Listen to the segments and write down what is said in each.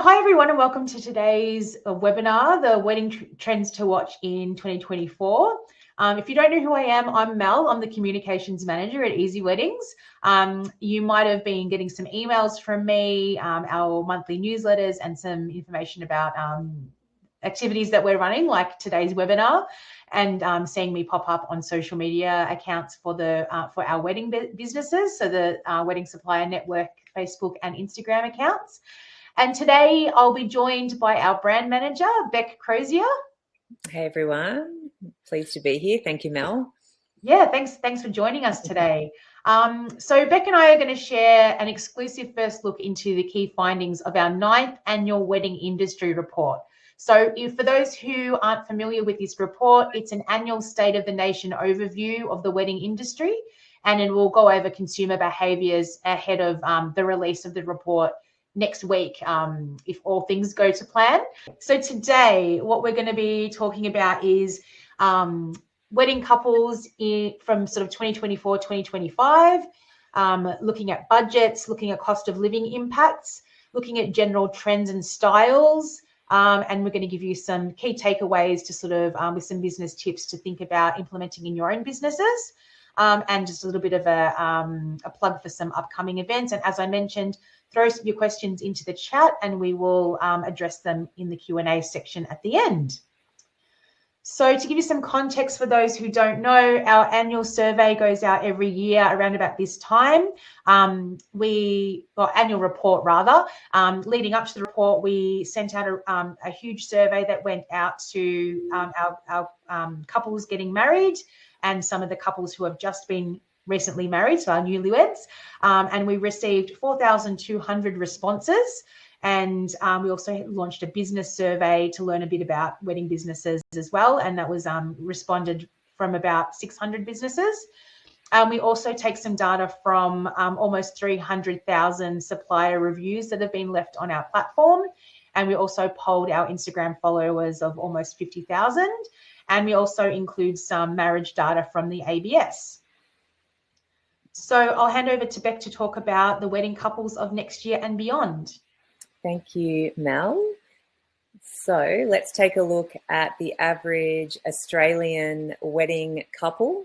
Hi everyone and welcome to today's webinar, the wedding trends to watch in 2024. If you don't know who I am, I'm Mel. I'm the communications manager at Easy Weddings. You might have been getting some emails from me, our monthly newsletters, and some information about activities that we're running, like today's webinar, and seeing me pop up on social media accounts for our wedding businesses, so the Wedding Supplier Network, Facebook and Instagram accounts. And today I'll be joined by our brand manager, Bec Crozier. Hey everyone, pleased to be here. Thank you, Mel. Yeah, thanks for joining us today. So Bec and I are going to share an exclusive first look into the key findings of our 9th annual wedding industry report. So for those who aren't familiar with this report, it's an annual State of the Nation overview of the wedding industry, and it will go over consumer behaviours ahead of the release of the report next week, if all things go to plan. So today, what we're going to be talking about is wedding couples from sort of 2024, 2025, looking at budgets, looking at cost of living impacts, looking at general trends and styles, and we're going to give you some key takeaways to sort of with some business tips to think about implementing in your own businesses. And just a little bit of a plug for some upcoming events. And as I mentioned, throw your questions into the chat and we will address them in the Q&A section at the end. So to give you some context for those who don't know, our annual survey goes out every year around about this time. Annual report rather. Leading up to the report, we sent out a huge survey that went out to our couples getting married and some of the couples who have just been recently married, so our newlyweds, and we received 4,200 responses. And we also launched a business survey to learn a bit about wedding businesses as well, and that was responded from about 600 businesses. We also take some data from almost 300,000 supplier reviews that have been left on our platform, and we also polled our Instagram followers of almost 50,000, and we also include some marriage data from the ABS. So I'll hand over to Bec to talk about the wedding couples of next year and beyond. Thank you, Mel. So let's take a look at the average Australian wedding couple.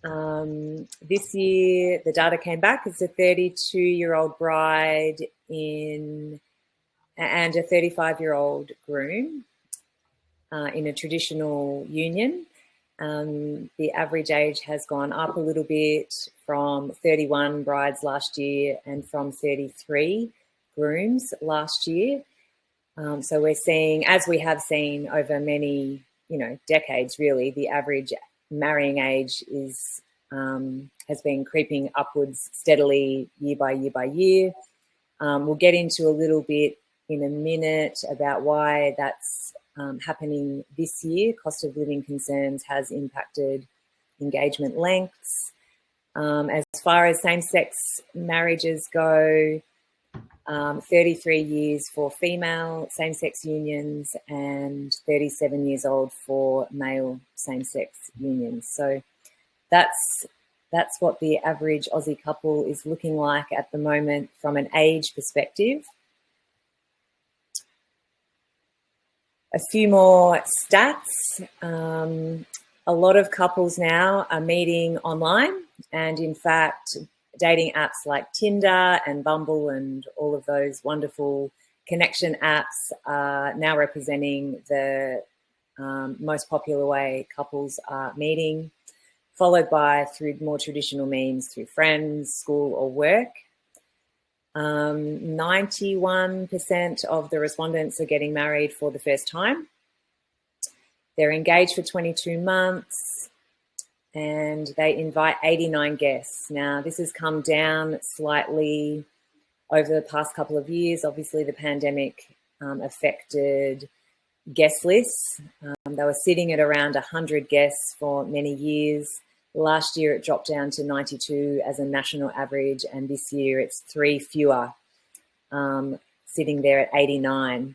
This year, the data came back. It's a 32-year-old bride and a 35-year-old groom in a traditional union. The average age has gone up a little bit from 31 brides last year and from 33 grooms last year. So we're seeing, as we have seen over many, decades really, the average marrying age has been creeping upwards steadily year by year by year. We'll get into a little bit in a minute about why that's happening this year. Cost of living concerns has impacted engagement lengths. As far as same-sex marriages go, 33 years for female same-sex unions and 37 years old for male same-sex unions. So that's what the average Aussie couple is looking like at the moment from an age perspective. A few more stats. A lot of couples now are meeting online, and in fact, dating apps like Tinder and Bumble and all of those wonderful connection apps are now representing the most popular way couples are meeting, followed by through more traditional means through friends, school or work. 91% of the respondents are getting married for the first time. They're engaged for 22 months and they invite 89 guests. Now, this has come down slightly over the past couple of years. Obviously, the pandemic affected guest lists. They were sitting at around 100 guests for many years. Last year, it dropped down to 92 as a national average, and this year it's 3 fewer, sitting there at 89.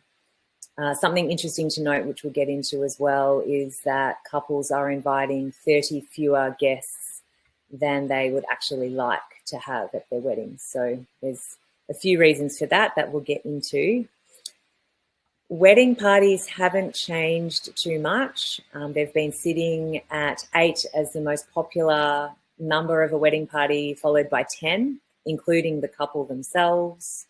Something interesting to note, which we'll get into as well, is that couples are inviting 30 fewer guests than they would actually like to have at their weddings. So there's a few reasons for that we'll get into. Wedding parties haven't changed too much. They've been sitting at 8 as the most popular number of a wedding party, followed by 10, including the couple themselves.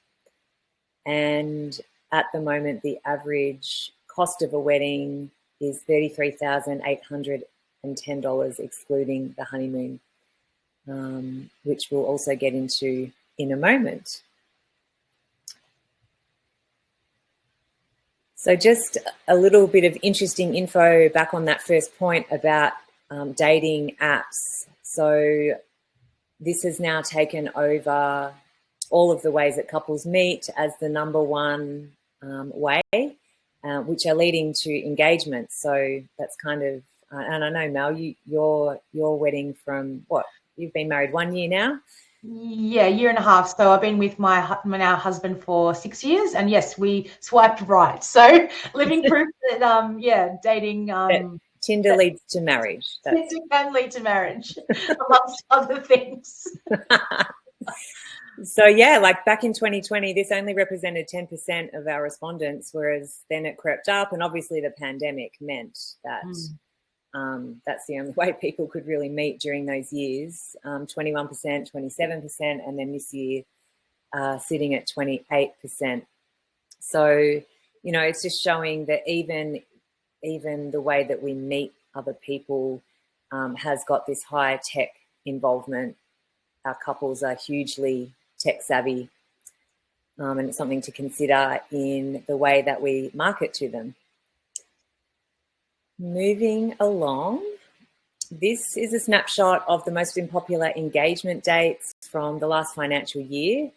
And at the moment, the average cost of a wedding is $33,810, excluding the honeymoon, which we'll also get into in a moment. So just a little bit of interesting info back on that first point about dating apps. So this has now taken over all of the ways that couples meet as the number one way, which are leading to engagement. So that's kind of, and I know, Mel, your wedding from what? You've been married 1 year now? Yeah, 1.5 years. So I've been with my now husband for 6 years, and yes, we swiped right. So living proof that dating Tinder leads to marriage. Tinder can lead to marriage, amongst other things. So yeah, like back in 2020, this only represented 10% of our respondents, whereas then it crept up, and obviously the pandemic meant that that's the only way people could really meet during those years. 21%, 27%, and then this year sitting at 28%. So, it's just showing that even the way that we meet other people has got this higher tech involvement. Our couples are hugely tech savvy, and it's something to consider in the way that we market to them. Moving along, this is a snapshot of the most popular engagement dates from the last financial year.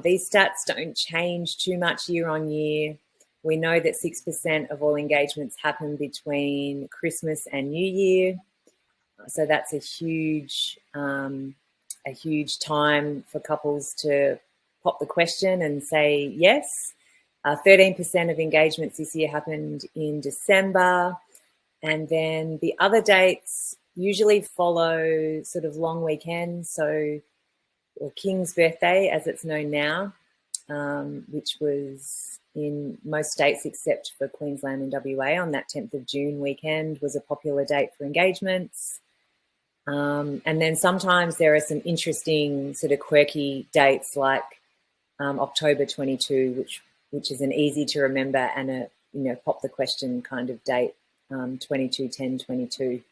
These stats don't change too much year on year. We know that 6% of all engagements happen between Christmas and New Year. So that's a huge time for couples to pop the question and say yes. 13% of engagements this year happened in December. And then the other dates usually follow sort of long weekends. So, or King's birthday, as it's known now, which was in most states except for Queensland and WA on that 10th of June weekend, was a popular date for engagements. And then sometimes there are some interesting sort of quirky dates like October 22, which is an easy to remember and a pop the question kind of date, 22/10/22.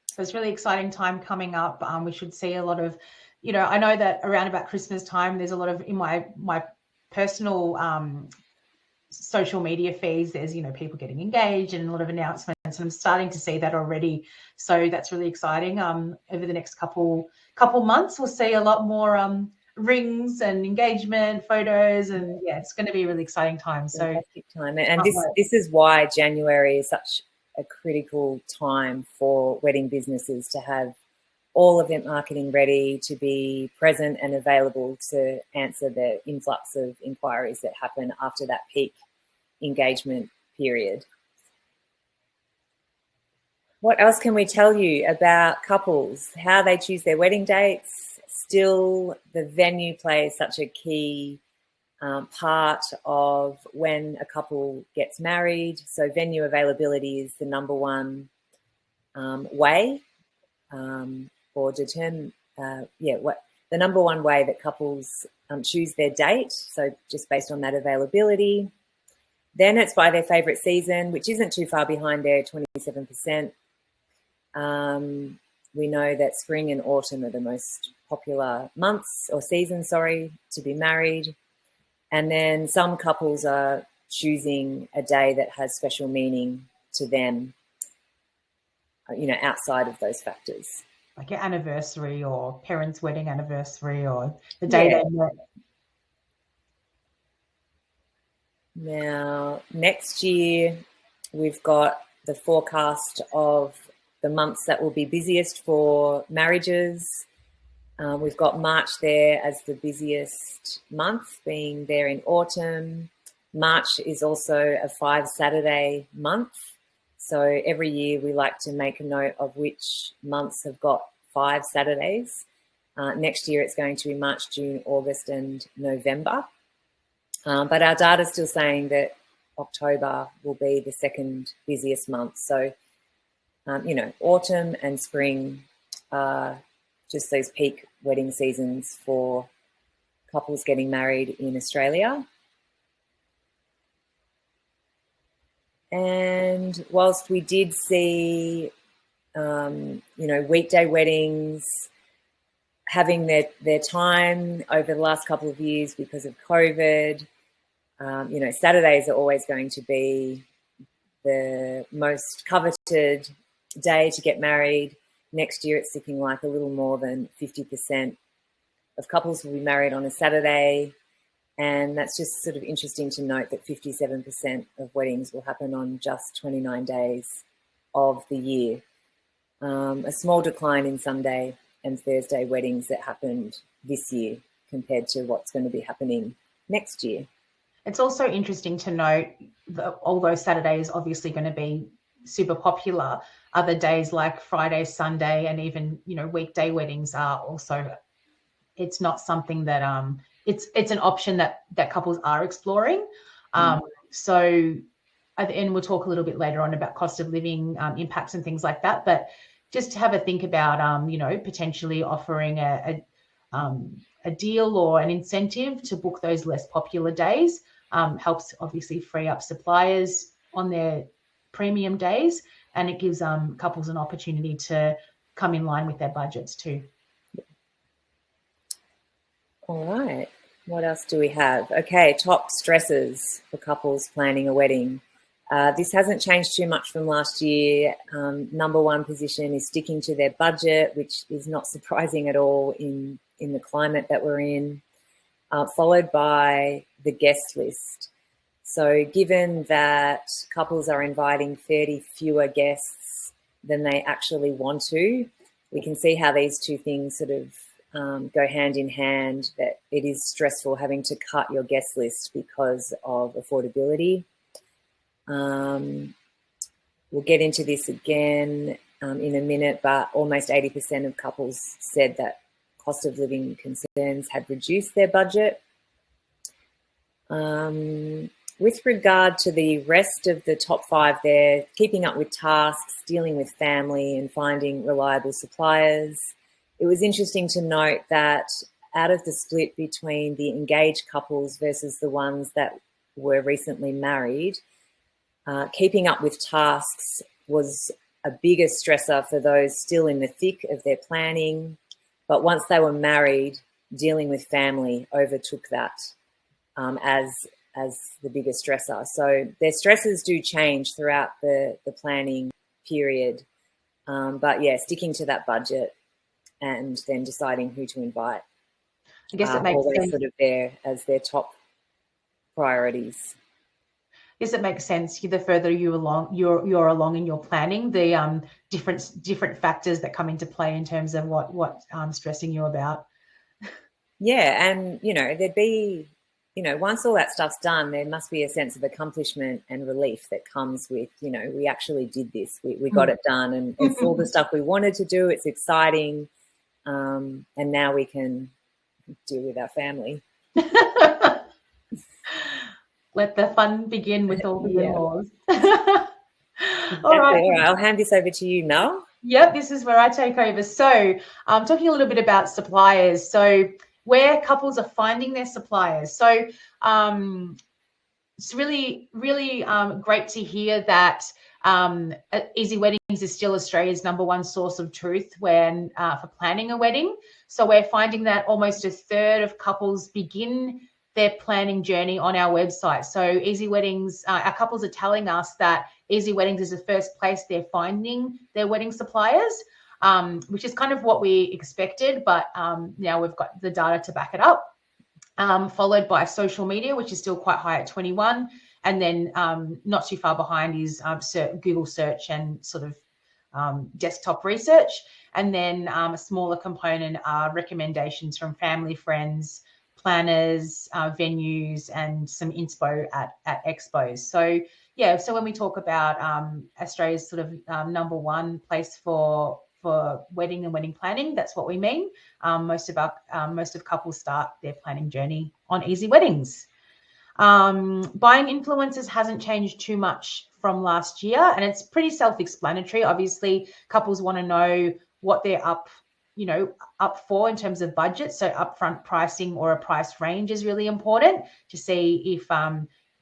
So it's really exciting time coming up. We should see a lot of, I know that around about Christmas time, there's a lot of, in my personal social media feeds, there's, people getting engaged and a lot of announcements, and I'm starting to see that already. So that's really exciting. Over the next couple months, we'll see a lot more rings and engagement photos, and yeah, it's going to be a really exciting time. So fantastic time. And this is why January is such a critical time for wedding businesses to have all event marketing ready, to be present and available to answer the influx of inquiries that happen after that peak engagement period. What else can we tell you about couples, how they choose their wedding dates? Still, the venue plays such a key part of when a couple gets married. So venue availability is the number one way or determine, the number one way that couples choose their date. So just based on that availability. Then it's by their favourite season, which isn't too far behind there, 27%. We know that spring and autumn are the most popular months or seasons, to be married. And then some couples are choosing a day that has special meaning to them, outside of those factors. Like your anniversary or parents' wedding anniversary or the day they met. Now, next year, we've got the forecast of the months that will be busiest for marriages. We've got March there as the busiest month, being there in autumn. March is also a 5-Saturday month. So every year we like to make a note of which months have got 5 Saturdays. Next year it's going to be March, June, August and November. But our data is still saying that October will be the second busiest month. So, autumn and spring are just those peak wedding seasons for couples getting married in Australia. And whilst we did see, weekday weddings having their time over the last couple of years because of COVID, Saturdays are always going to be the most coveted day to get married. Next year, it's looking like a little more than 50% of couples will be married on a Saturday. And that's just sort of interesting to note that 57% of weddings will happen on just 29 days of the year. A small decline in Sunday and Thursday weddings that happened this year compared to what's going to be happening next year. It's also interesting to note that although Saturday is obviously going to be super popular, other days like Friday, Sunday, and even, weekday weddings are also, it's not something that, it's an option that couples are exploring. So, and we'll talk a little bit later on about cost of living impacts and things like that, but just to have a think about, potentially offering a deal or an incentive to book those less popular days helps obviously free up suppliers on their premium days, and it gives couples an opportunity to come in line with their budgets too. All right. What else do we have? Okay, top stresses for couples planning a wedding. This hasn't changed too much from last year. Number one position is sticking to their budget, which is not surprising at all in the climate that we're in, followed by the guest list. So given that couples are inviting 30 fewer guests than they actually want to, we can see how these two things sort of go hand in hand, that it is stressful having to cut your guest list because of affordability. We'll get into this again in a minute, but almost 80% of couples said that cost of living concerns had reduced their budget. With regard to the rest of the top five there, keeping up with tasks, dealing with family, and finding reliable suppliers, it was interesting to note that out of the split between the engaged couples versus the ones that were recently married, keeping up with tasks was a bigger stressor for those still in the thick of their planning. But once they were married, dealing with family overtook that as the biggest stressor. So their stresses do change throughout the planning period. But yeah, sticking to that budget and then deciding who to invite. I guess it makes sense. Sort of there as their top priorities. Yes, it makes sense. The further you're along in your planning, the different factors that come into play in terms of what stressing you about. Yeah, and there'd be, once all that stuff's done, there must be a sense of accomplishment and relief that comes with, we actually did this, we got it done, and it's all the stuff we wanted to do. It's exciting, and now we can deal with our family. Let the fun begin with all the in-laws. All right, I'll hand this over to you, Mel. Yep, this is where I take over. So I'm talking a little bit about suppliers. So where couples are finding their suppliers. So it's really, really great to hear that Easy Weddings is still Australia's #1 source of truth when for planning a wedding. So we're finding that almost a third of couples begin their planning journey on our website. So Easy Weddings, our couples are telling us that Easy Weddings is the first place they're finding their wedding suppliers, which is kind of what we expected, but now we've got the data to back it up, followed by social media, which is still quite high at 21. And then not too far behind is Google search and sort of desktop research. And then a smaller component are recommendations from family, friends, planners, venues, and some inspo at expos. So yeah, so when we talk about Australia's sort of #1 place for wedding and wedding planning, that's what we mean. Most of couples start their planning journey on Easy Weddings. Buying influencers hasn't changed too much from last year, and it's pretty self-explanatory. Obviously, couples want to know what they're up for in terms of budget. So upfront pricing or a price range is really important to see if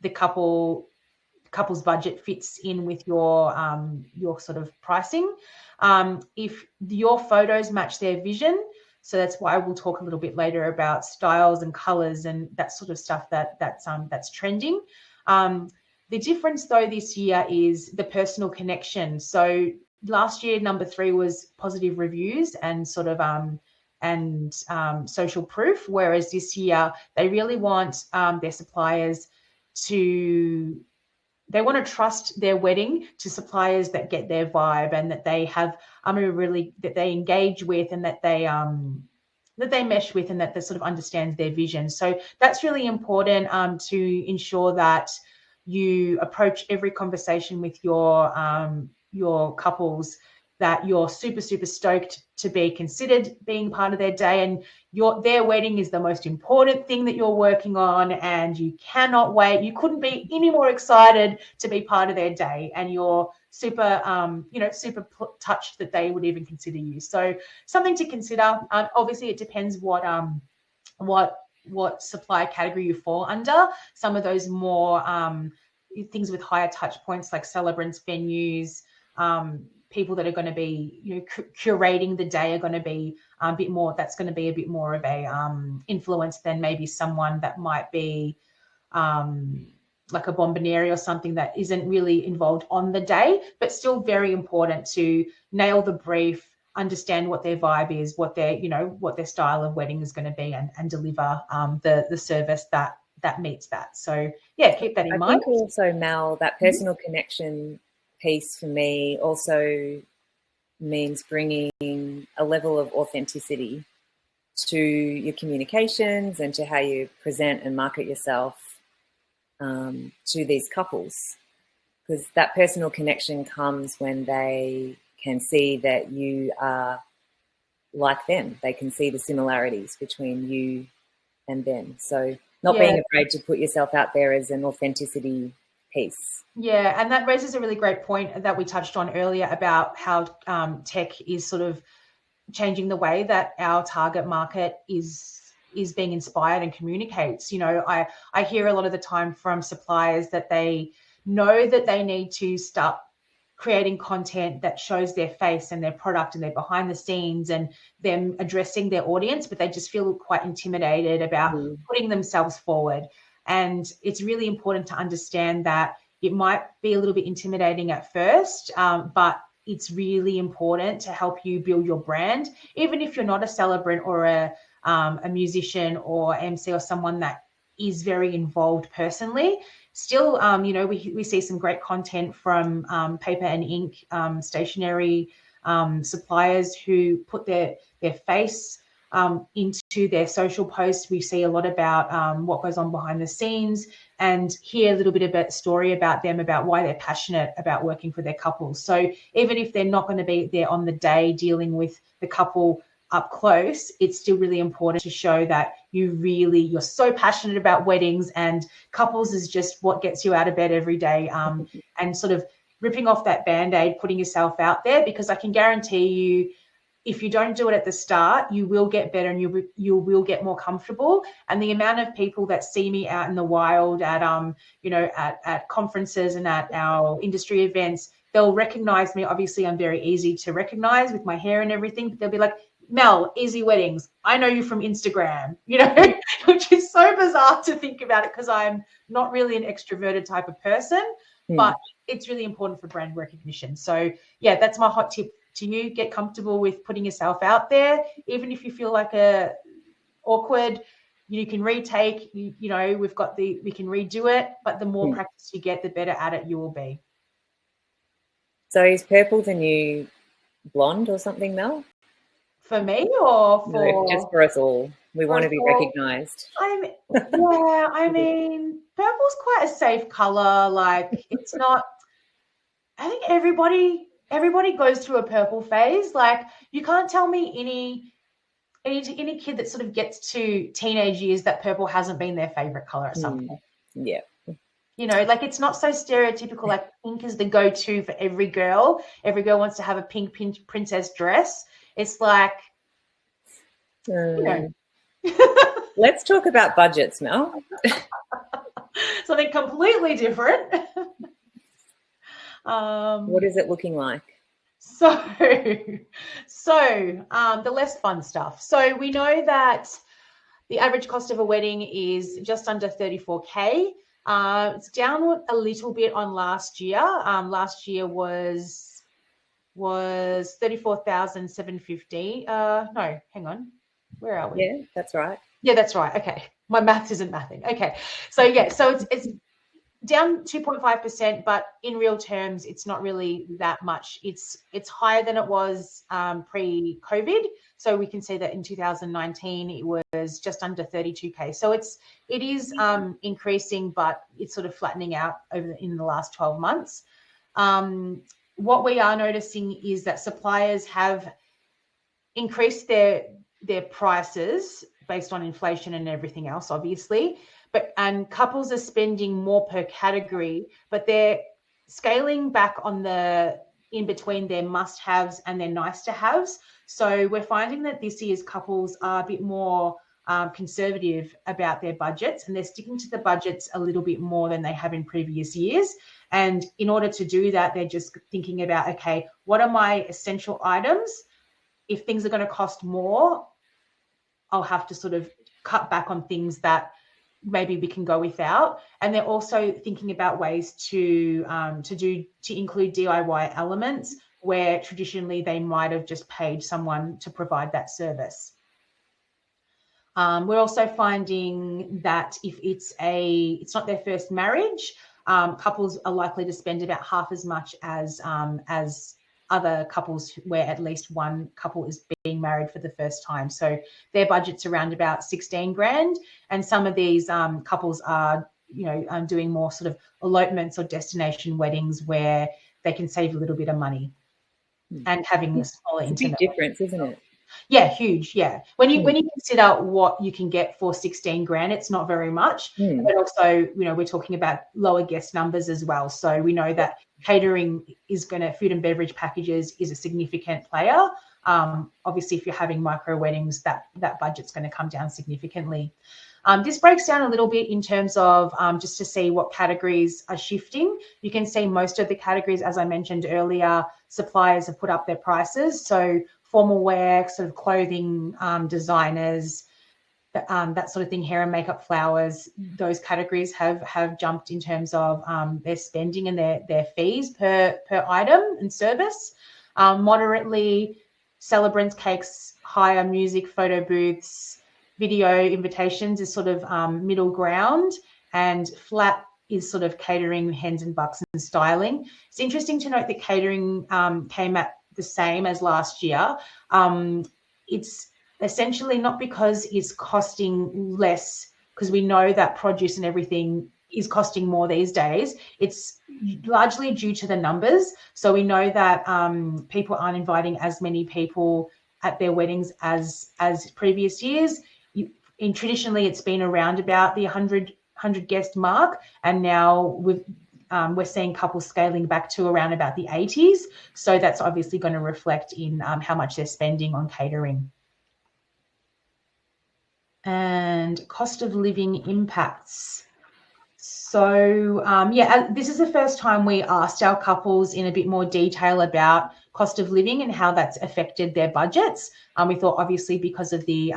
the couple's budget fits in with your sort of pricing. If your photos match their vision, so that's why we'll talk a little bit later about styles and colors and that sort of stuff that's trending. The difference though this year is the personal connection. So last year, number 3 was positive reviews and sort of social proof, whereas this year they really want their suppliers they want to trust their wedding to suppliers that get their vibe and that they have that they engage with and that they mesh with and that they sort of understands their vision. So that's really important to ensure that you approach every conversation with your couples that you're super, super stoked to be considered being part of their day, and their wedding is the most important thing that you're working on, and you cannot wait. You couldn't be any more excited to be part of their day, and you're super, super touched that they would even consider you. So something to consider. Obviously, it depends what supply category you fall under. Some of those more things with higher touch points like celebrants, venues, people that are going to be curating the day are going to be a bit more of a influence than maybe someone that might be like a bomboniere or something that isn't really involved on the day, but still very important to nail the brief, understand what their vibe is, what their style of wedding is going to be, and deliver the service that meets that. So yeah, keep that in mind. I think also, Mel, that personal connection piece for me also means bringing a level of authenticity to your communications and to how you present and market yourself to these couples, because that personal connection comes when they can see that you are like them. They can see the similarities between you and them. So not being afraid to put yourself out there as an authenticity piece. Yeah, and that raises a really great point that we touched on earlier about how tech is sort of changing the way that our target market is being inspired and communicates. I hear a lot of the time from suppliers that they know that they need to start creating content that shows their face and their product and their behind the scenes and them addressing their audience, but they just feel quite intimidated about putting themselves forward. And it's really important to understand that it might be a little bit intimidating at first, but it's really important to help you build your brand. Even if you're not a celebrant or a musician or MC or someone that is very involved personally, still, we see some great content from paper and ink stationery suppliers who put their face into their social posts. We see a lot about what goes on behind the scenes and hear a little bit about story about them, about why they're passionate about working for their couples. So even if they're not going to be there on the day dealing with the couple up close, it's still really important to show that you're so passionate about weddings, and couples is just what gets you out of bed every day, and sort of ripping off that Band-Aid, putting yourself out there, because I can guarantee you, if you don't do it at the start, you will get better and you will get more comfortable. And the amount of people that see me out in the wild at at conferences and at our industry events, they'll recognize me. Obviously, I'm very easy to recognize with my hair and everything, but they'll be like, Mel, Easy Weddings, I know you from Instagram, which is so bizarre to think about it, because I'm not really an extroverted type of person, but it's really important for brand recognition. So yeah, that's my hot tip to you. Get comfortable with putting yourself out there. Even if you feel like awkward, you can retake, we can redo it, but the more practice you get, the better at it you will be. So is purple the new blonde or something, Mel? For me or for... No, just for us all. We want to be recognised. I mean, purple's quite a safe colour. Like, it's not... I think everybody goes through a purple phase. Like, you can't tell me any kid that sort of gets to teenage years that purple hasn't been their favourite colour at some point. Yeah. You know, like it's not so stereotypical, like pink is the go-to for every girl. Every girl wants to have a pink princess dress. It's like, you know. Let's talk about budgets, Mel. Something completely different. What is it looking like? So the less fun stuff. So we know that the average cost of a wedding is just under 34K. It's down a little bit on last year. Last year was 34,750. No, hang on. Where are we? Yeah, that's right. Yeah, that's right. Okay. My maths isn't mathing. Okay. So yeah, so it's down 2.5%, but in real terms, it's not really that much. It's higher than it was pre-COVID. So we can see that in 2019 it was just under 32K. So it is increasing, but it's sort of flattening out in the last 12 months. What we are noticing is that suppliers have increased their prices based on inflation and everything else, obviously. And couples are spending more per category, but they're scaling back on the in between their must-haves and their nice-to-haves. So we're finding that this year's couples are a bit more conservative about their budgets, and they're sticking to the budgets a little bit more than they have in previous years. And in order to do that, they're just thinking about, okay, what are my essential items? If things are going to cost more, I'll have to sort of cut back on things that maybe we can go without. And they're also thinking about ways to include DIY elements where traditionally they might have just paid someone to provide that service. We're also finding that if it's not their first marriage, couples are likely to spend about half as much as other couples where at least one couple is being married for the first time. So their budget's around about 16 grand. And some of these couples are, doing more sort of elopements or destination weddings where they can save a little bit of money and having a smaller intimate. It's a big difference, isn't it? Yeah, huge. Yeah. When you consider what you can get for 16 grand, it's not very much. But also, we're talking about lower guest numbers as well. So we know that catering food and beverage packages is a significant player. Obviously, if you're having micro weddings, that budget's going to come down significantly. This breaks down a little bit in terms of just to see what categories are shifting. You can see most of the categories, as I mentioned earlier, suppliers have put up their prices. So formal wear, sort of clothing, designers, that sort of thing, hair and makeup, flowers, those categories have jumped in terms of their spending and their fees per item and service. Moderately, celebrants, cakes, hire, music, photo booths, video invitations is sort of middle ground, and flat is sort of catering, hens and bucks, and styling. It's interesting to note that catering came at the same as last year. It's essentially not because it's costing less, because we know that produce and everything is costing more these days. It's largely due to the numbers. So we know that people aren't inviting as many people at their weddings as previous years. Traditionally, it's been around about the 100 guest mark, and now we're seeing couples scaling back to around about the 80s. So that's obviously going to reflect in how much they're spending on catering. And cost of living impacts. So this is the first time we asked our couples in a bit more detail about cost of living and how that's affected their budgets. We thought, obviously, because of the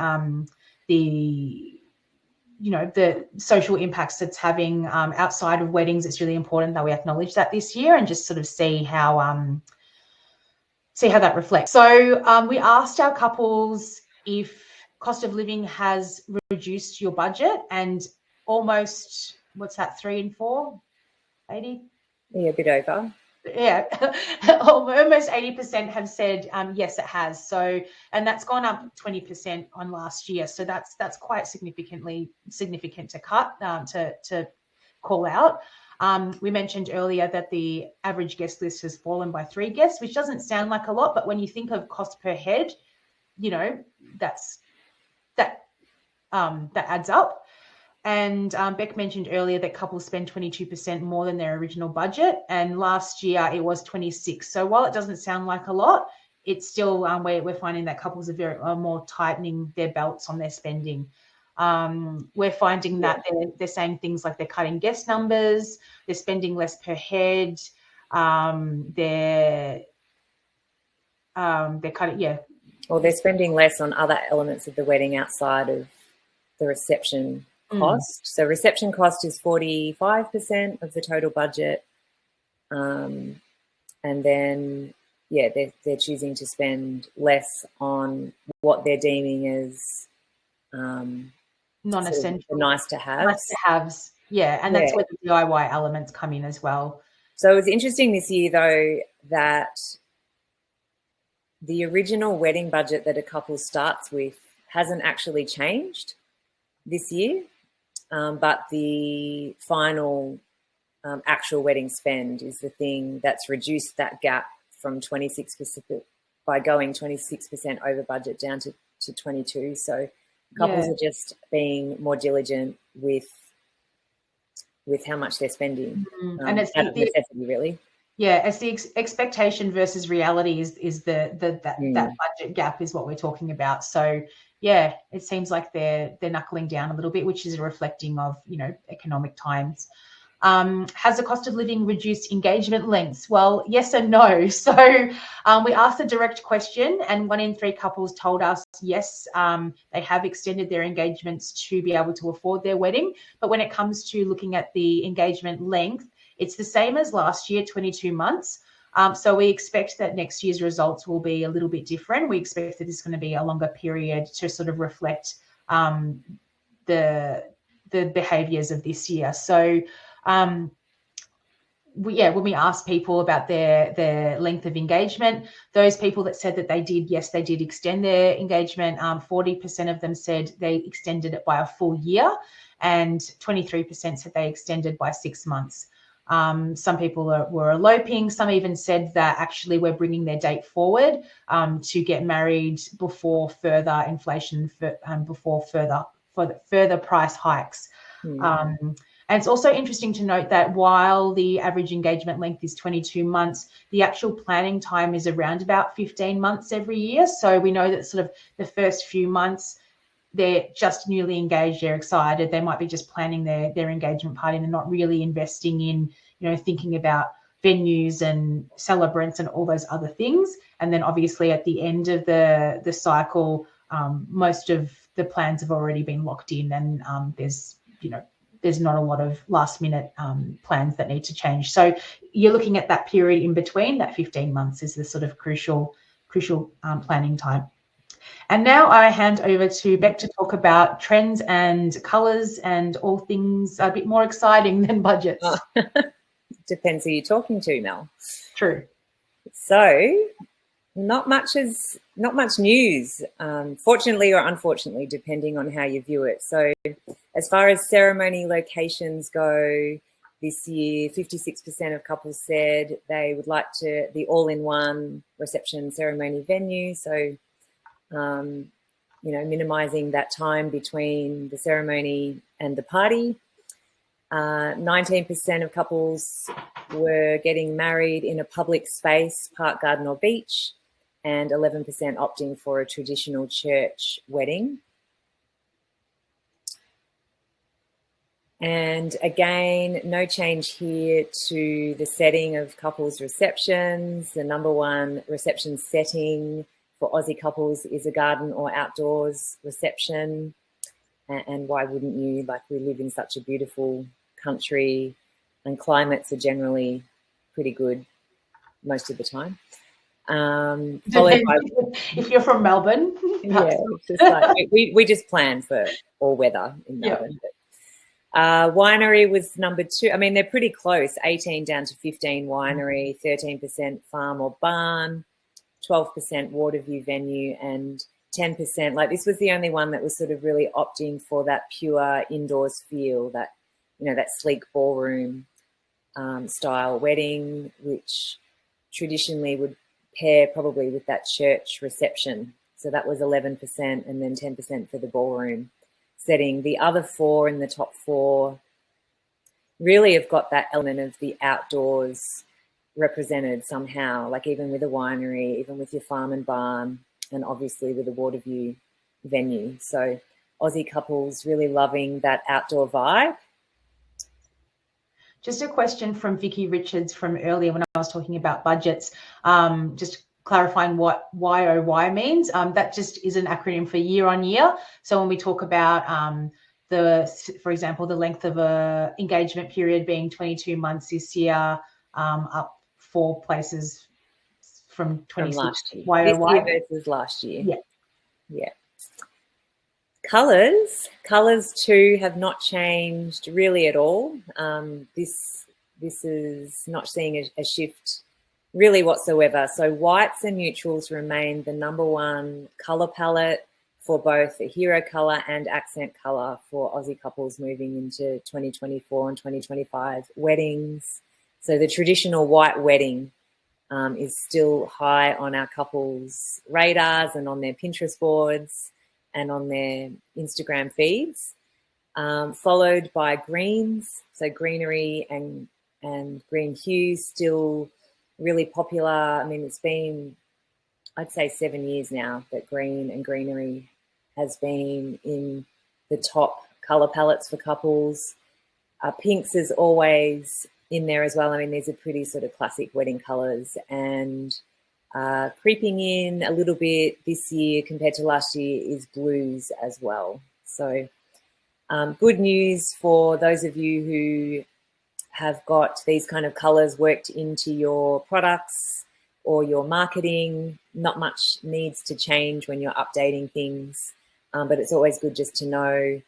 social impacts it's having outside of weddings, it's really important that we acknowledge that this year and just sort of see how that reflects. So we asked our couples if cost of living has reduced your budget, and almost, 3 in 4? 80? Yeah, a bit over. Yeah, almost 80% have said yes, it has. So, and that's gone up 20% on last year. So that's quite significant to cut, to call out. We mentioned earlier that the average guest list has fallen by 3 guests, which doesn't sound like a lot, but when you think of cost per head, that adds up. And Bec mentioned earlier that couples spend 22% more than their original budget. And last year it was 26. So while it doesn't sound like a lot, it's still we're finding that couples are more tightening their belts on their spending. We're finding that they're saying things like they're cutting guest numbers, they're spending less per head, they're cutting, Or they're spending less on other elements of the wedding outside of the reception cost. So reception cost is 45% of the total budget. And then, they're choosing to spend less on what they're deeming as non-essential, sort of nice to haves. Yeah, and that's where the DIY elements come in as well. So it was interesting this year, though, that the original wedding budget that a couple starts with hasn't actually changed this year, but the final actual wedding spend is the thing that's reduced that gap from 26% by going 26% over budget down to 22. So couples are just being more diligent with how much they're spending, and it's out of necessity, really. Yeah, it's the expectation versus reality is that budget gap is what we're talking about. So yeah, it seems like they're knuckling down a little bit, which is reflecting of economic times. Has the cost of living reduced engagement lengths? Well, yes and no. So we asked a direct question, and 1 in 3 couples told us yes, they have extended their engagements to be able to afford their wedding. But when it comes to looking at the engagement length, it's the same as last year, 22 months. So we expect that next year's results will be a little bit different. We expect that it's going to be a longer period to sort of reflect the behaviours of this year. So when we asked people about their length of engagement, those people that said that they did extend their engagement, 40% of them said they extended it by a full year, and 23% said they extended by 6 months. Some people were eloping. Some even said that actually we're bringing their date forward to get married before further inflation, before further price hikes. And it's also interesting to note that while the average engagement length is 22 months, the actual planning time is around about 15 months every year. So we know that sort of the first few months, they're just newly engaged, they're excited, they might be just planning their engagement party, and they're not really investing in, thinking about venues and celebrants and all those other things. And then obviously at the end of the cycle, most of the plans have already been locked in, and there's not a lot of last minute plans that need to change. So you're looking at that period in between, that 15 months is the sort of crucial planning time. And now I hand over to Bec to talk about trends and colours and all things a bit more exciting than budgets. Depends who you're talking to, Mel. True. So not much news, fortunately or unfortunately, depending on how you view it. So as far as ceremony locations go, this year, 56% of couples said they would like the all-in-one reception ceremony venue. So minimizing that time between the ceremony and the party. 19% of couples were getting married in a public space, park, garden or beach, and 11% opting for a traditional church wedding. And again, no change here to the setting of couples' receptions. The number one reception setting for Aussie couples is a garden or outdoors reception. And why wouldn't you? Like, we live in such a beautiful country and climates are generally pretty good most of the time. If you're from Melbourne. It's just like, we just plan for all weather in Melbourne. Yeah. Winery was number 2. I mean, they're pretty close, 18 down to 15 winery, 13% farm or barn, 12% water view venue, and 10%, like, this was the only one that was sort of really opting for that pure indoors feel, that, that sleek ballroom style wedding, which traditionally would pair probably with that church reception. So that was 11% and then 10% for the ballroom. setting. The other four in the top four really have got that element of the outdoors represented somehow, like even with a winery, even with your farm and barn, and obviously with a water view venue. So Aussie couples really loving that outdoor vibe. Just a question from Vicky Richards from earlier when I was talking about budgets, just clarifying what YOY means. That just is an acronym for year on year. So when we talk about for example, the length of a engagement period being 22 months this year, up 4 places from 26 last year. YOY. This year versus last year. Yeah. Yeah. Colours too have not changed really at all. This is not seeing a shift really whatsoever. So whites and neutrals remain the number one colour palette for both the hero colour and accent colour for Aussie couples moving into 2024 and 2025 weddings. So the traditional white wedding is still high on our couples' radars and on their Pinterest boards and on their Instagram feeds, followed by greens. So greenery and green hues still really popular. I mean, it's been, I'd say 7 years now that green and greenery has been in the top colour palettes for couples. Pinks is always in there as well. I mean, these are pretty sort of classic wedding colours, and creeping in a little bit this year compared to last year is blues as well. So good news for those of you who have got these kind of colours worked into your products or your marketing. Not much needs to change when you're updating things, but it's always good just to know,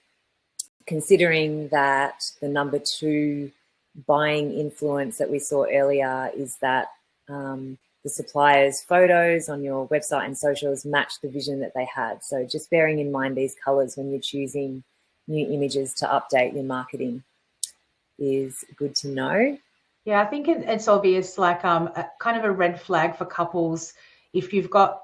considering that the number 2 buying influence that we saw earlier is that the suppliers' photos on your website and socials match the vision that they had. So just bearing in mind these colours when you're choosing new images to update your marketing is good to know. Yeah, I think it's obvious, like kind of a red flag for couples if you've got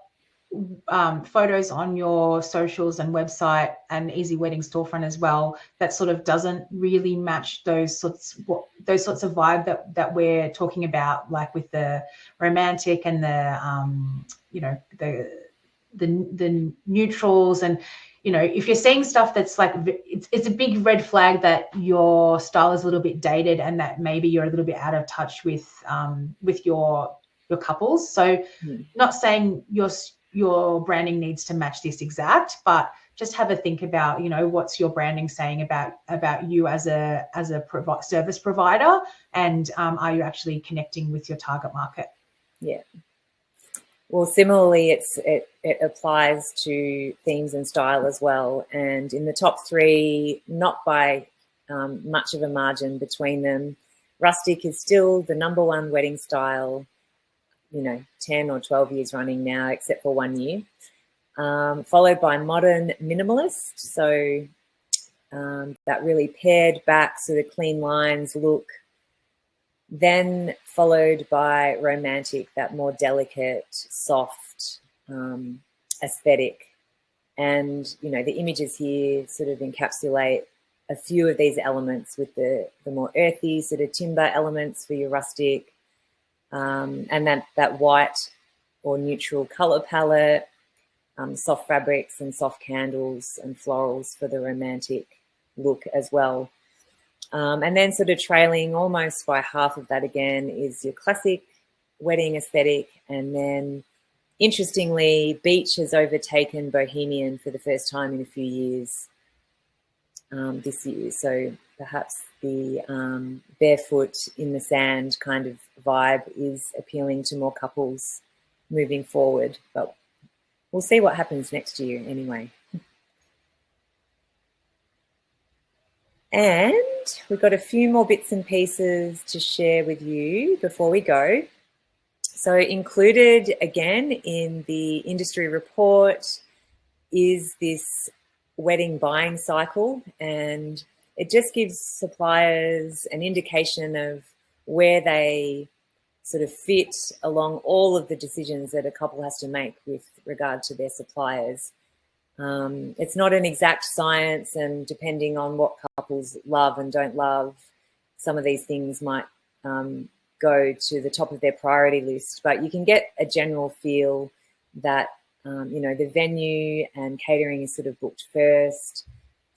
photos on your socials and website and Easy Wedding storefront as well that sort of doesn't really match those sorts of vibe that we're talking about, like with the romantic and the neutrals. And if you're seeing stuff that's like, it's a big red flag that your style is a little bit dated and that maybe you're a little bit out of touch with your couples. So not saying your branding needs to match this exact, but just have a think about, what's your branding saying about you as a service provider, and are you actually connecting with your target market? Yeah. Well, similarly, it applies to themes and style as well. And in the top 3, not by much of a margin between them, rustic is still the number 1 wedding style, 10 or 12 years running now, except for 1 year, followed by modern minimalist. So that really pared back sort of clean lines look, then followed by romantic, that more delicate, soft aesthetic. And, the images here sort of encapsulate a few of these elements with the more earthy sort of timber elements for your rustic, and that white or neutral color palette, soft fabrics and soft candles and florals for the romantic look as well. And then sort of trailing almost by half of that again is your classic wedding aesthetic. And then interestingly, beach has overtaken bohemian for the first time in a few years this year. So perhaps the barefoot in the sand kind of vibe is appealing to more couples moving forward. But we'll see what happens next year anyway. And we've got a few more bits and pieces to share with you before we go. So included again in the industry report is this wedding buying cycle, and it just gives suppliers an indication of where they sort of fit along all of the decisions that a couple has to make with regard to their suppliers. It's not an exact science, and depending on what couples love and don't love, some of these things might go to the top of their priority list. But you can get a general feel that, the venue and catering is sort of booked first,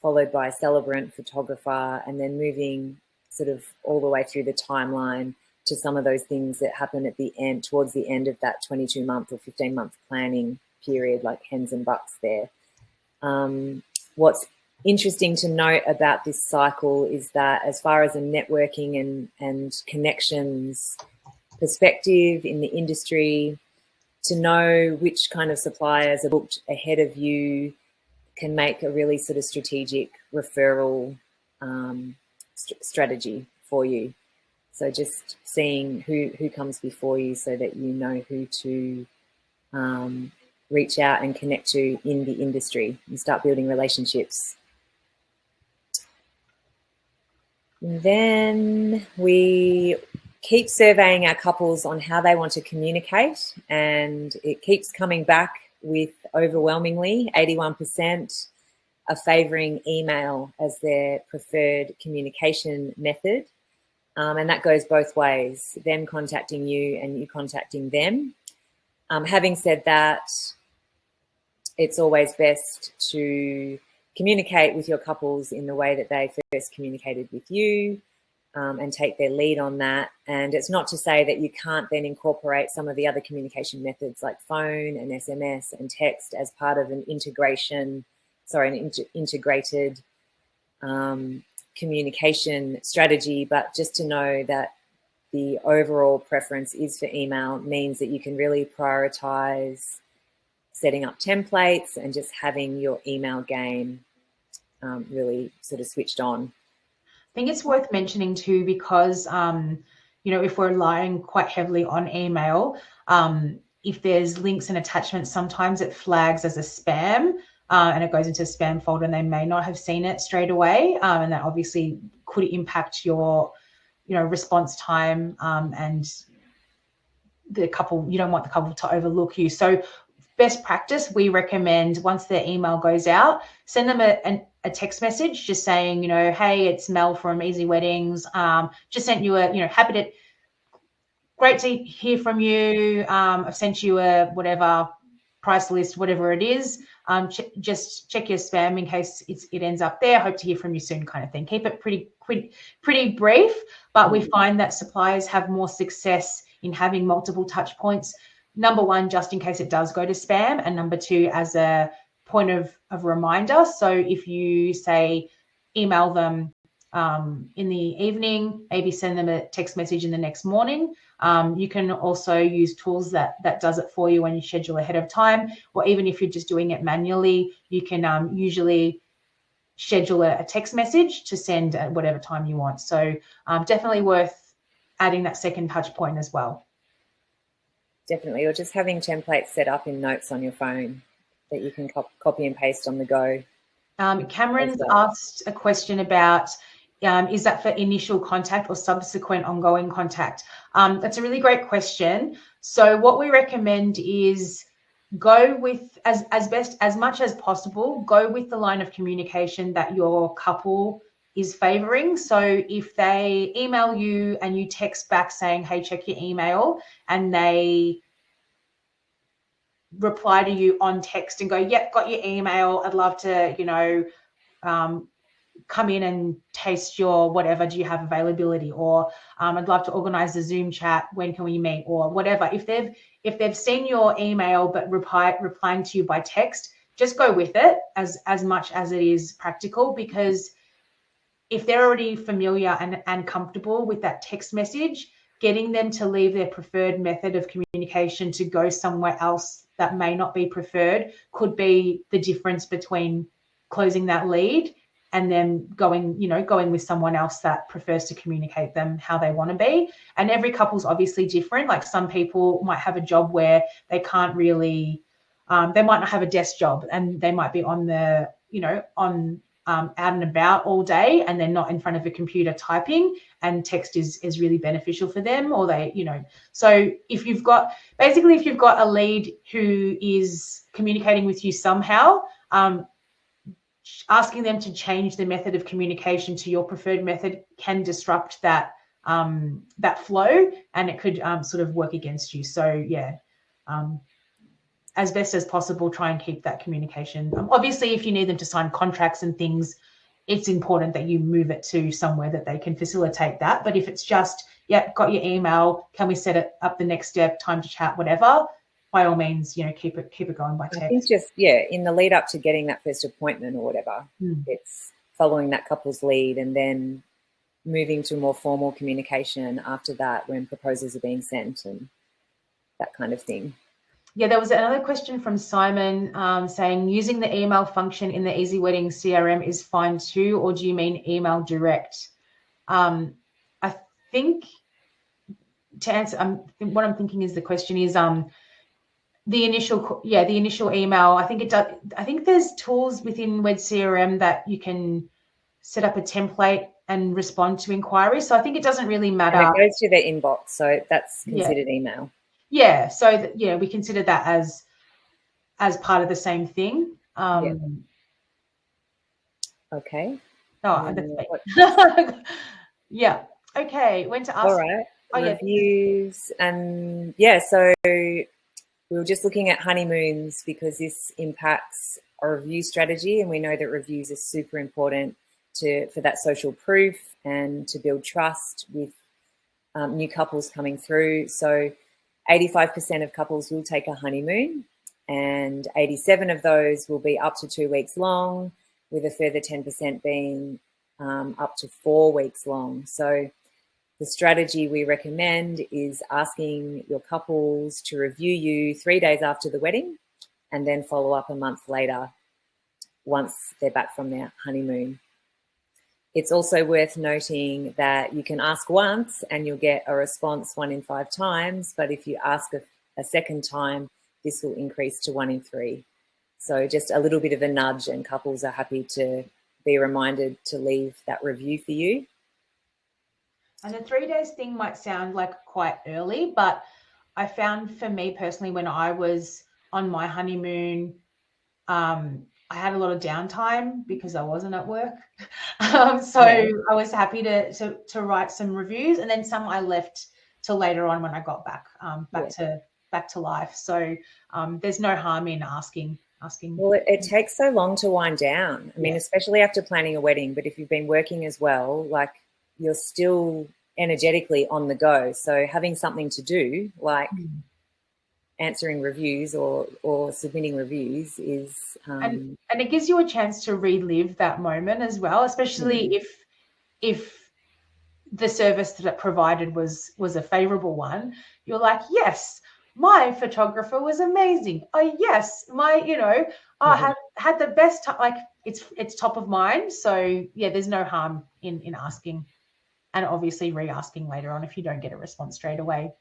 followed by a celebrant, photographer, and then moving sort of all the way through the timeline to some of those things that happen at the end, towards the end of that 22-month or 15-month planning period, like hens and bucks there. What's interesting to note about this cycle is that as far as a networking and connections perspective in the industry, to know which kind of suppliers are booked ahead of you can make a really sort of strategic referral strategy for you. So just seeing who comes before you so that you know who to reach out and connect to in the industry and start building relationships. And then we keep surveying our couples on how they want to communicate, and it keeps coming back with overwhelmingly 81% are favouring email as their preferred communication method. And that goes both ways, them contacting you and you contacting them. Having said that, it's always best to communicate with your couples in the way that they first communicated with you, and take their lead on that. And it's not to say that you can't then incorporate some of the other communication methods like phone and SMS and text as part of an integrated communication strategy. But just to know that the overall preference is for email means that you can really prioritize setting up templates and just having your email game really sort of switched on. I think it's worth mentioning too, because, if we're relying quite heavily on email, if there's links and attachments, sometimes it flags as a spam and it goes into a spam folder and they may not have seen it straight away. And that obviously could impact your, response time, and the couple, you don't want the couple to overlook you. So best practice, we recommend once their email goes out, send them a text message just saying, hey, it's Mel from Easy Weddings. Just sent you great to hear from you. I've sent you a whatever price list, whatever it is. Just check your spam in case it ends up there. Hope to hear from you soon, kind of thing. Keep it pretty brief, but we find that suppliers have more success in having multiple touch points. Number one, just in case it does go to spam, and number two, as a point of reminder. So if you say email them in the evening, maybe send them a text message in the next morning. You can also use tools that does it for you when you schedule ahead of time, or even if you're just doing it manually, you can usually schedule a text message to send at whatever time you want. So definitely worth adding that second touch point as well. Definitely, or just having templates set up in notes on your phone that you can copy and paste on the go. Cameron's asked a question about, is that for initial contact or subsequent ongoing contact? That's a really great question. So what we recommend is go with, as much as possible, go with the line of communication that your couple is favoring. So if they email you and you text back saying, hey, check your email, and they reply to you on text and go, yep, got your email, I'd love to, come in and taste your whatever, do you have availability? Or I'd love to organize a Zoom chat, when can we meet? Or whatever. If they've seen your email but replying to you by text, just go with it as much as it is practical, because if they're already familiar and comfortable with that text message, getting them to leave their preferred method of communication to go somewhere else that may not be preferred could be the difference between closing that lead and then going with someone else that prefers to communicate them how they want to be. And every couple's obviously different. Like some people might have a job where they can't really, they might not have a desk job, and they might be on out and about all day and they're not in front of a computer typing, and text is really beneficial for them, or they, so if you've got a lead who is communicating with you somehow, asking them to change the method of communication to your preferred method can disrupt that flow, and it could sort of work against you. So yeah, as best as possible, try and keep that communication. Obviously, if you need them to sign contracts and things, it's important that you move it to somewhere that they can facilitate that. But if it's just, got your email, can we set it up the next step, time to chat, whatever, by all means, keep it going by text. I think just, in the lead up to getting that first appointment or whatever, it's following that couple's lead and then moving to more formal communication after that when proposals are being sent and that kind of thing. Yeah, there was another question from Simon saying, using the email function in the Easy Weddings CRM is fine too, or do you mean email direct? I think to answer, what I'm thinking is the question is the initial email. I think it does. I think there's tools within Wed CRM that you can set up a template and respond to inquiries. So I think it doesn't really matter. And it goes to their inbox, so that's considered email. Yeah, so we consider that as part of the same thing. Okay. Oh, that's yeah. Okay. When to ask? All right. Reviews and so we were just looking at honeymoons because this impacts our review strategy, and we know that reviews are super important for that social proof and to build trust with new couples coming through. So 85% of couples will take a honeymoon, and 87 of those will be up to 2 weeks long, with a further 10% being up to 4 weeks long. So the strategy we recommend is asking your couples to review you 3 days after the wedding and then follow up a month later once they're back from their honeymoon. It's also worth noting that you can ask once and you'll get a response 1 in 5 times, but if you ask a second time, this will increase to 1 in 3. So just a little bit of a nudge, and couples are happy to be reminded to leave that review for you. And the 3 days thing might sound like quite early, but I found for me personally, when I was on my honeymoon, I had a lot of downtime because I wasn't at work. I was happy to write some reviews, and then some I left till later on when I got back to life. So there's no harm in asking. Well, it takes so long to wind down. I mean, especially after planning a wedding, but if you've been working as well, like, you're still energetically on the go. So having something to do, like answering reviews or submitting reviews is and it gives you a chance to relive that moment as well, especially if the service that it provided was a favorable one. You're like, yes, my photographer was amazing. Oh yes, I had the best time. Like, it's top of mind. So yeah, there's no harm in asking, and obviously re-asking later on if you don't get a response straight away.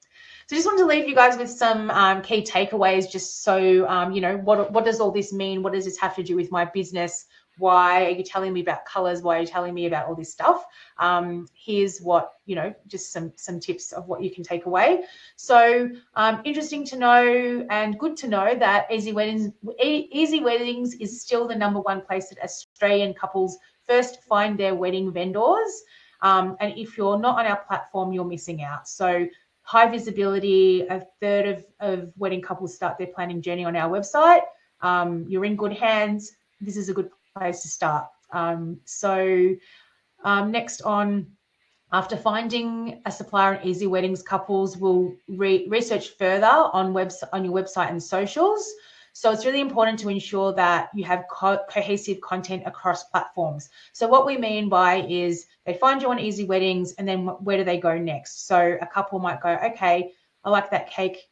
So just wanted to leave you guys with some key takeaways, just so, what does all this mean? What does this have to do with my business? Why are you telling me about colors? Why are you telling me about all this stuff? Here's what, just some tips of what you can take away. So interesting to know and good to know that Easy Weddings is still the #1 place that Australian couples first find their wedding vendors. And if you're not on our platform, you're missing out. So high visibility, a third of wedding couples start their planning journey on our website. You're in good hands. This is a good place to start. Next on, after finding a supplier on Easy Weddings, couples will research further on your website and socials. So it's really important to ensure that you have cohesive content across platforms. So what we mean by is they find you on Easy Weddings, and then where do they go next? So a couple might go, okay, I like that cake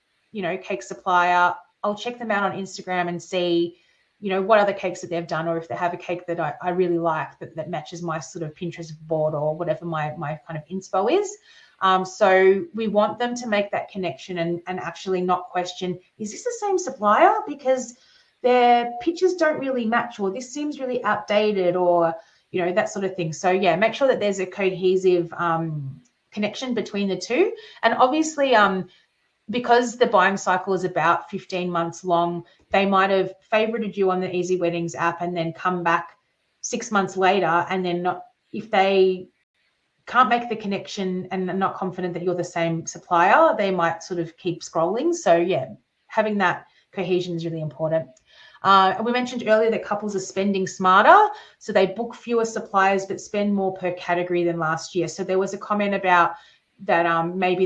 supplier. I'll check them out on Instagram and see, what other cakes that they've done, or if they have a cake that I really like that matches my sort of Pinterest board or whatever my kind of inspo is. So we want them to make that connection and actually not question, is this the same supplier? Because their pictures don't really match, or this seems really outdated, or, you know, that sort of thing. So yeah, make sure that there's a cohesive connection between the two. And obviously, because the buying cycle is about 15 months long, they might have favorited you on the Easy Weddings app and then come back 6 months later, and then not, if they can't make the connection and are not confident that you're the same supplier, they might sort of keep scrolling. So yeah, having that cohesion is really important. We mentioned earlier that couples are spending smarter, so they book fewer suppliers but spend more per category than last year. So there was a comment about that maybe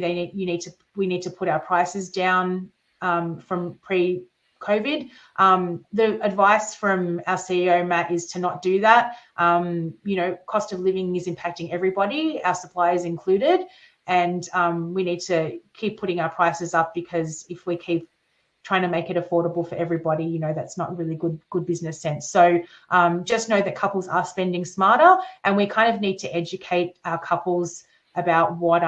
we need to put our prices down from pre-COVID. The advice from our CEO, Matt, is to not do that. You know, cost of living is impacting everybody, our suppliers included, and we need to keep putting our prices up, because if we keep trying to make it affordable for everybody, you know, that's not really good business sense. So just know that couples are spending smarter, and we kind of need to educate our couples about what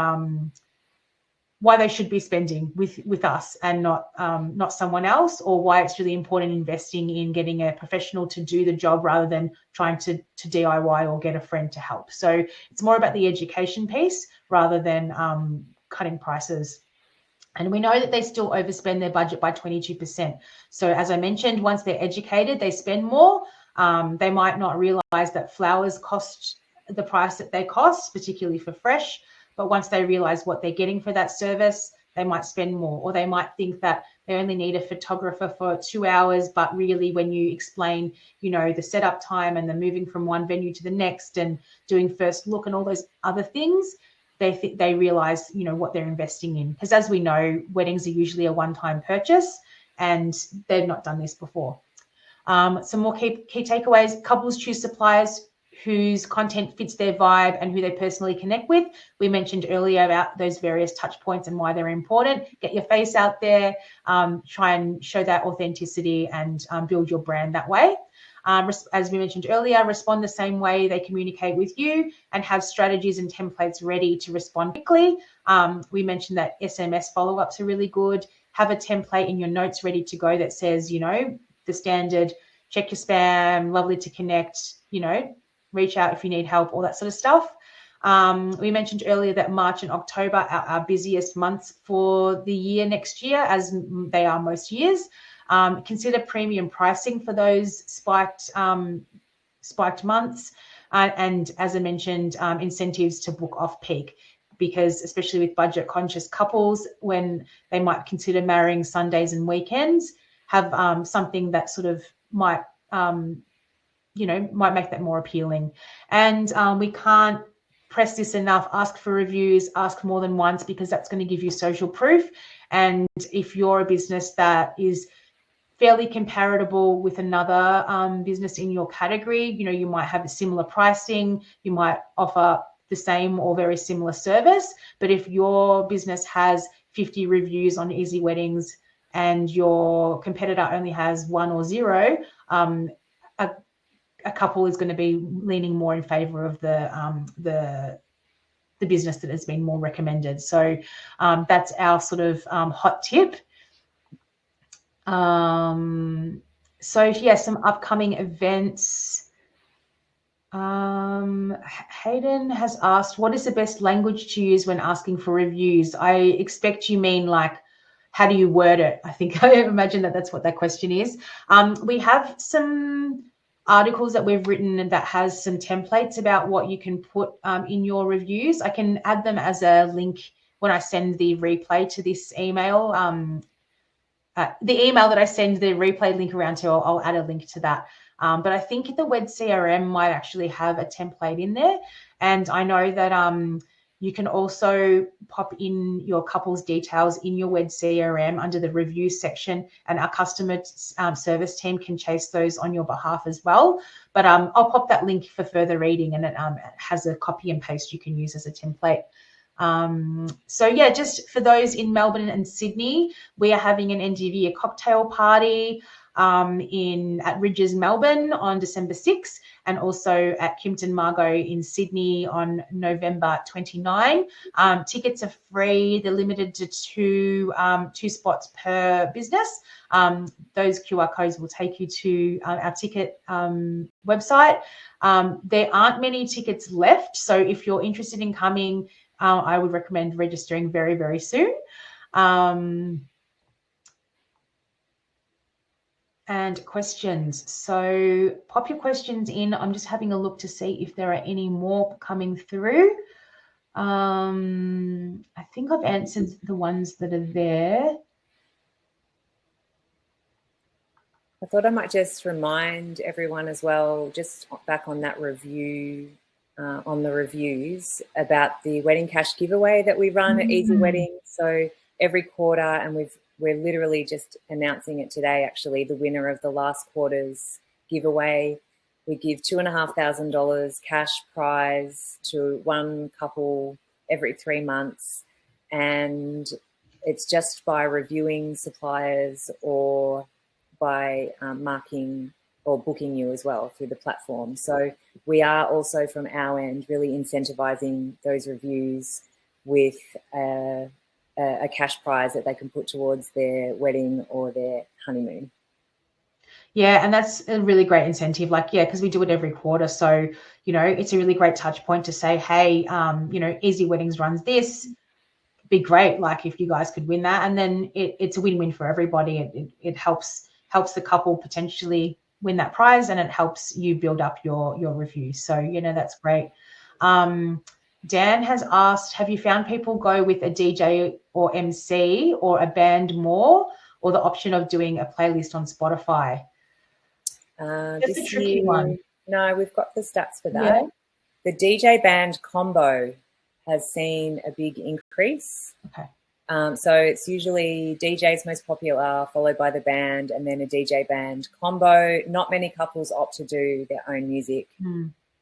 why they should be spending with us and not someone else, or why it's really important investing in getting a professional to do the job rather than trying to DIY or get a friend to help. So it's more about the education piece rather than cutting prices. And we know that they still overspend their budget by 22%. So as I mentioned, once they're educated, they spend more. They might not realize that flowers cost the price that they cost, particularly for fresh. But once they realize what they're getting for that service, they might spend more. Or they might think that they only need a photographer for 2 hours, but really when you explain, you know, the setup time and the moving from one venue to the next and doing first look and all those other things, they realize, you know, what they're investing in. Because as we know, weddings are usually a one-time purchase, and they've not done this before. Some more key takeaways: couples choose suppliers whose content fits their vibe and who they personally connect with. We mentioned earlier about those various touch points and why they're important. Get your face out there, try and show that authenticity and build your brand that way. As we mentioned earlier, respond the same way they communicate with you, and have strategies and templates ready to respond quickly. We mentioned that SMS follow-ups are really good. Have a template in your notes ready to go that says, you know, the standard, check your spam, lovely to connect, you know, reach out if you need help, all that sort of stuff. We mentioned earlier that March and October are our busiest months for the year next year, as they are most years. Consider premium pricing for those spiked months, and as I mentioned, incentives to book off peak, because especially with budget conscious couples, when they might consider marrying Sundays and weekends, have something that sort of might might make that more appealing. And we can't press this enough: ask for reviews, ask more than once, because that's going to give you social proof. And if you're a business that is fairly comparable with another business in your category, you know, you might have a similar pricing, you might offer the same or very similar service, but if your business has 50 reviews on Easy Weddings and your competitor only has 1 or 0, a couple is going to be leaning more in favor of the business that has been more recommended. So that's our sort of hot tip. So yeah, some upcoming events. Hayden has asked, what is the best language to use when asking for reviews? I expect you mean like, how do you word it? I think I imagine that that's what that question is. We have some articles that we've written and that has some templates about what you can put in your reviews. I can add them as a link when I send the replay to this email. The email that I send the replay link around to, I'll add a link to that. But I think the Wed CRM might actually have a template in there. And I know that you can also pop in your couple's details in your Wed CRM under the review section, and our customer service team can chase those on your behalf as well. But I'll pop that link for further reading, and it has a copy and paste you can use as a template. So yeah, just for those in Melbourne and Sydney, we are having an NDV cocktail party at Ridges, Melbourne on December 6th, and also at Kimpton Margot in Sydney on November 29. Tickets are free. They're limited to two spots per business. Those QR codes will take you to our ticket website. There aren't many tickets left, so if you're interested in coming, I would recommend registering very, very soon. And questions. So pop your questions in. I'm just having a look to see if there are any more coming through. I think I've answered the ones that are there. I thought I might just remind everyone as well, just back on that review, on the reviews, about the wedding cash giveaway that we run at Easy Weddings. So every quarter, and we're literally just announcing it today, actually, the winner of the last quarter's giveaway. We give $2,500 cash prize to one couple every 3 months. And it's just by reviewing suppliers or by marking or booking you as well through the platform. So we are also from our end really incentivizing those reviews with a cash prize that they can put towards their wedding or their honeymoon. Yeah, and that's a really great incentive. Like, yeah, because we do it every quarter. So, you know, it's a really great touch point to say, hey, you know, Easy Weddings runs this. Be great, like if you guys could win that. And then it's a win-win for everybody. It helps the couple potentially win that prize, and it helps you build up your review. So, you know, that's great. Dan has asked, have you found people go with a DJ or MC or a band more, or the option of doing a playlist on Spotify? That's a tricky one. No, we've got the stats for that. Yeah. The DJ band combo has seen a big increase. Okay. So it's usually DJ's most popular, followed by the band, and then a DJ band combo. Not many couples opt to do their own music.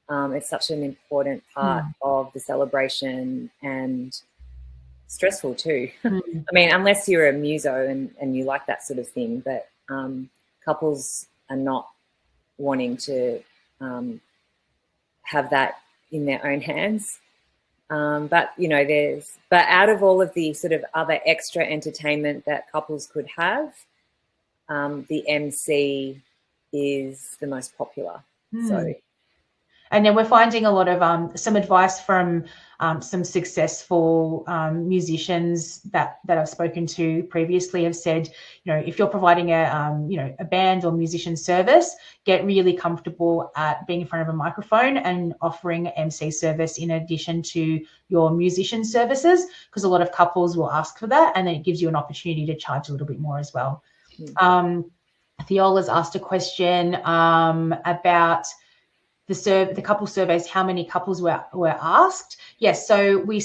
It's such an important part of the celebration, and stressful too. I mean, unless you're a muso and you like that sort of thing, but couples are not wanting to have that in their own hands. But, you know, but out of all of the sort of other extra entertainment that couples could have, the MC is the most popular. So, and then we're finding a lot of some advice from some successful musicians that I've spoken to previously have said, you know, if you're providing a band or musician service, get really comfortable at being in front of a microphone and offering MC service in addition to your musician services, because a lot of couples will ask for that, and then it gives you an opportunity to charge a little bit more as well. Theola's asked a question about the couple surveys, how many couples were asked. Yes, so we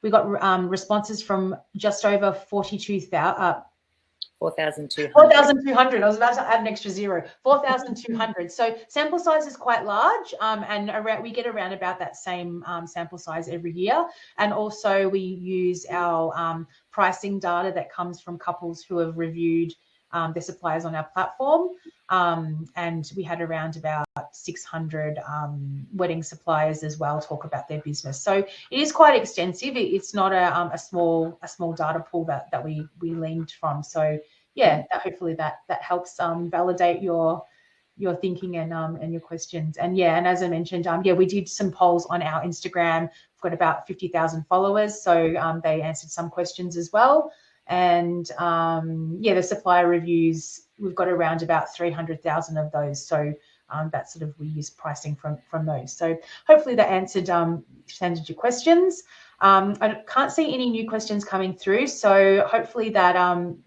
got responses from just over 4,200. 4,200. I was about to add an extra zero. 4,200. So sample size is quite large, and we get around about that same sample size every year. And also we use our pricing data that comes from couples who have reviewed their suppliers on our platform. And we had around about 600 wedding suppliers as well talk about their business. So it is quite extensive. It's not a small data pool that we leaned from. So yeah, hopefully that helps validate your thinking and your questions. And yeah, and as I mentioned, we did some polls on our Instagram. We've got about 50,000 followers, so they answered some questions as well. And the supplier reviews, we've got around about 300,000 of those. So that's sort of, we use pricing from those. So hopefully that answered your questions. I can't see any new questions coming through. So hopefully that,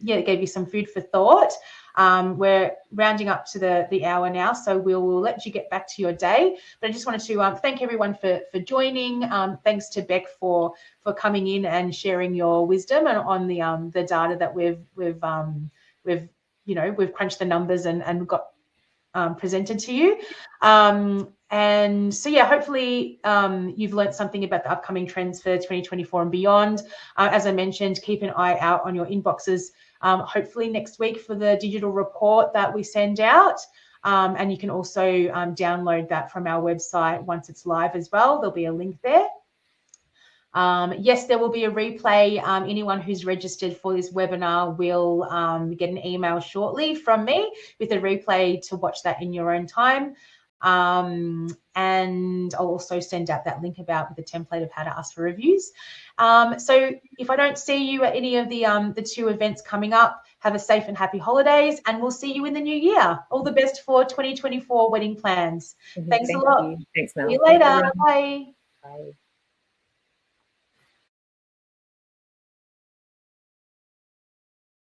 it gave you some food for thought. We're rounding up to the hour now, so we'll let you get back to your day. But I just wanted to thank everyone for joining. Thanks to Bec for coming in and sharing your wisdom and on the data that we've crunched the numbers and got presented to you. And so, yeah, hopefully you've learned something about the upcoming trends for 2024 and beyond. As I mentioned, keep an eye out on your inboxes, hopefully next week for the digital report that we send out. And you can also download that from our website once it's live as well. There'll be a link there. Yes, there will be a replay. Anyone who's registered for this webinar will get an email shortly from me with a replay to watch that in your own time. And I'll also send out that link about with the template of how to ask for reviews. So if I don't see you at any of the 2 events coming up, have a safe and happy holidays, and we'll see you in the new year. All the best for 2024 wedding plans. Thanks a lot. Thanks, Mel. See you later. Bye. Bye.